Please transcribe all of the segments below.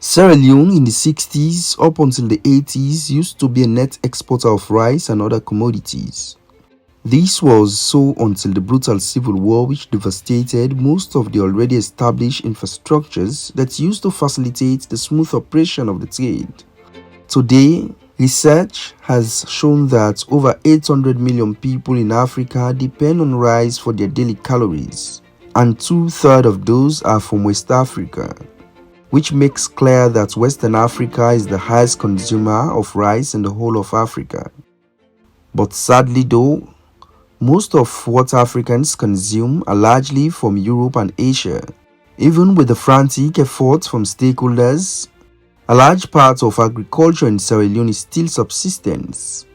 Sierra Leone in the 60s up until the 80s used to be a net exporter of rice and other commodities. This was so until the brutal civil war which devastated most of the already established infrastructures that used to facilitate the smooth operation of the trade. Today, research has shown that over 800 million people in Africa depend on rice for their daily calories, and 2/3 of those are from West Africa, which makes clear that Western Africa is the highest consumer of rice in the whole of Africa. But sadly though, most of what Africans consume are largely from Europe and Asia. Even with the frantic efforts from stakeholders, a large part of agriculture in Sierra Leone is still subsistence,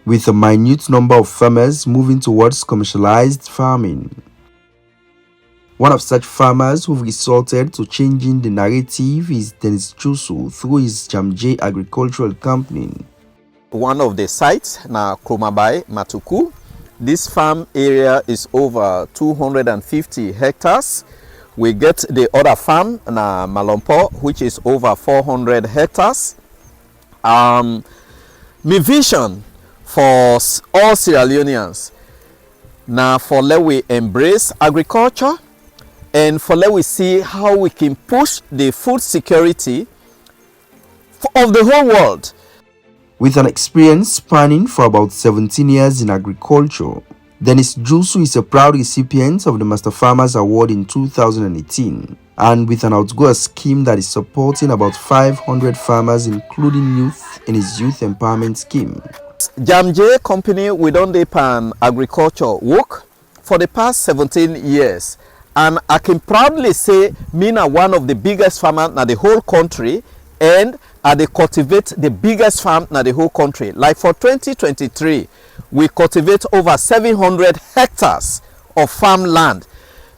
with a minute number of farmers moving towards commercialized farming. One of such farmers who've resorted to changing the narrative is Dennis Chusu through his JAMJAY agricultural company. One of the sites na Kromabai Matuku. This farm area is over 250 hectares. We get the other farm na Malompo, which is over 400 hectares. My vision for all Sierra Leoneans now for let we embrace agriculture and for let we see how we can push the food security of the whole world. With an experience spanning for about 17 years in agriculture, Dennis Jusu is a proud recipient of the Master Farmers Award in 2018, and with an outgoing scheme that is supporting about 500 farmers, including youth, in his youth empowerment scheme. JAMJAY company, we don't depend agriculture work for the past 17 years, and I can proudly say me na one of the biggest farmers in the whole country, and they cultivate the biggest farm in the whole country. Like for 2023, we cultivate over 700 hectares of farmland.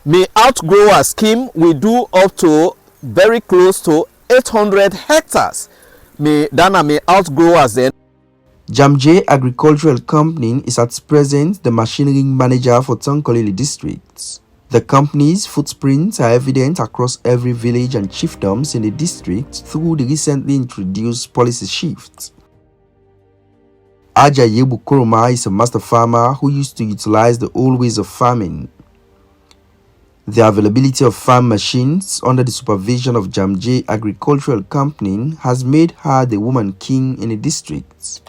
Me outgrow our scheme, we do up to very close to 800 hectares. Me outgrow us then. JAMJAY Agricultural Company is at present the machinery manager for Tonkolili districts. The company's footprints are evident across every village and chiefdoms in the district through the recently introduced policy shifts. Ajayi Bukuruma is a master farmer who used to utilize the old ways of farming. The availability of farm machines under the supervision of JAMJAY Agricultural Company has made her the woman king in the district.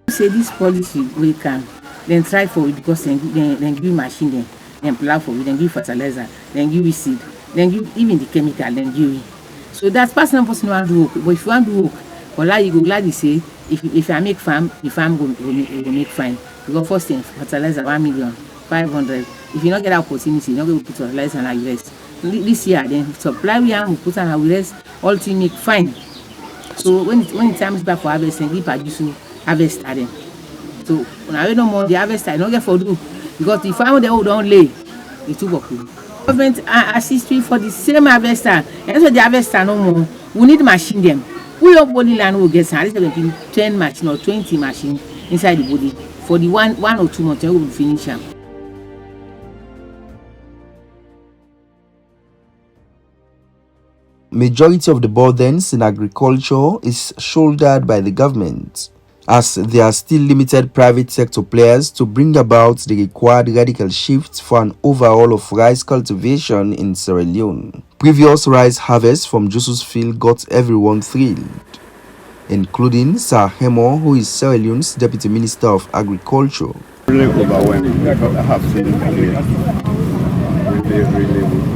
Say this policy we can then try for it because then give machine them. Then plow for it, then give fertilizer, then give seed, then give even the chemical, then give it. So that's personal want to work. But if you want to work, for that you go gladly say, if I make farm, the farm will make fine. Because first thing, fertilizer 1,500,000. If you not get that opportunity, you're not going to put fertilizer and like rest. This year, then supply we have, we put on our rest, all to make fine. So when the time is back for harvesting, we produce harvest them. So when I no more the harvest, I don't get for do. Because the farm they don't lay, it's too work. Government assist me for the same harvester. And so the harvester no more. We need machine them. We have body land will get at least 10 machine or 20 machine inside the body. For the one or 2 months, we will finish them. Majority of the burdens in agriculture is shouldered by the government, as there are still limited private sector players to bring about the required radical shift for an overhaul of rice cultivation in Sierra Leone. Previous rice harvests from Jusu's field got everyone thrilled, including Sir Hemo, who is Sierra Leone's Deputy Minister of Agriculture. Really overwhelming. I have seen it really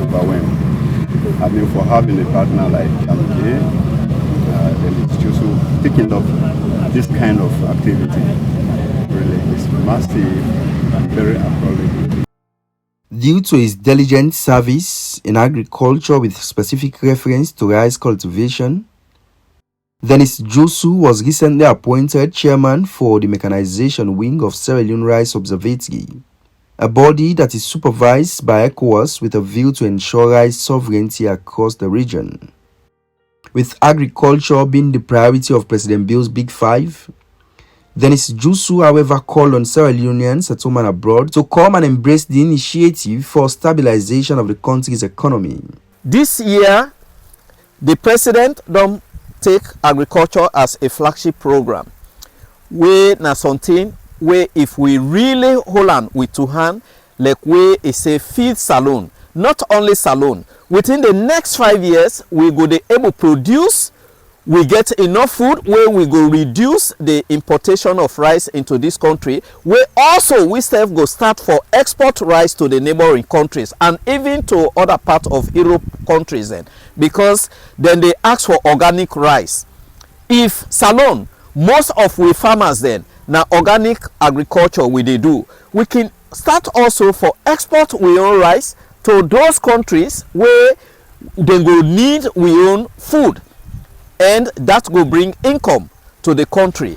overwhelming. I mean, for having a partner like JAMJAY, then it's Jusu taking up this kind of activity really is massive and very appropriate. Due to his diligent service in agriculture with specific reference to rice cultivation, Dennis Jusu was recently appointed chairman for the mechanization wing of Sierra Leone Rice Observatory, a body that is supervised by ECOWAS with a view to ensure rice sovereignty across the region. With agriculture being the priority of President Bill's Big Five, Dennis Jusu, however, called on Sierra Leoneans at home and abroad to come and embrace the initiative for stabilization of the country's economy. This year, The president don take agriculture as a flagship program, wey na something wey if we really hold am with two hand, like wey e say feed salon, not only salon, within the next 5 years we go dey able produce, we get enough food wey we go reduce the importation of rice into this country, wey also we sef go start for export rice to the neighboring countries and even to other parts of Europe countries then, because then they ask for organic rice. If salon, most of we farmers then na organic agriculture we dey do, we can start also for export we own rice to those countries where they go need we own food, and that will bring income to the country.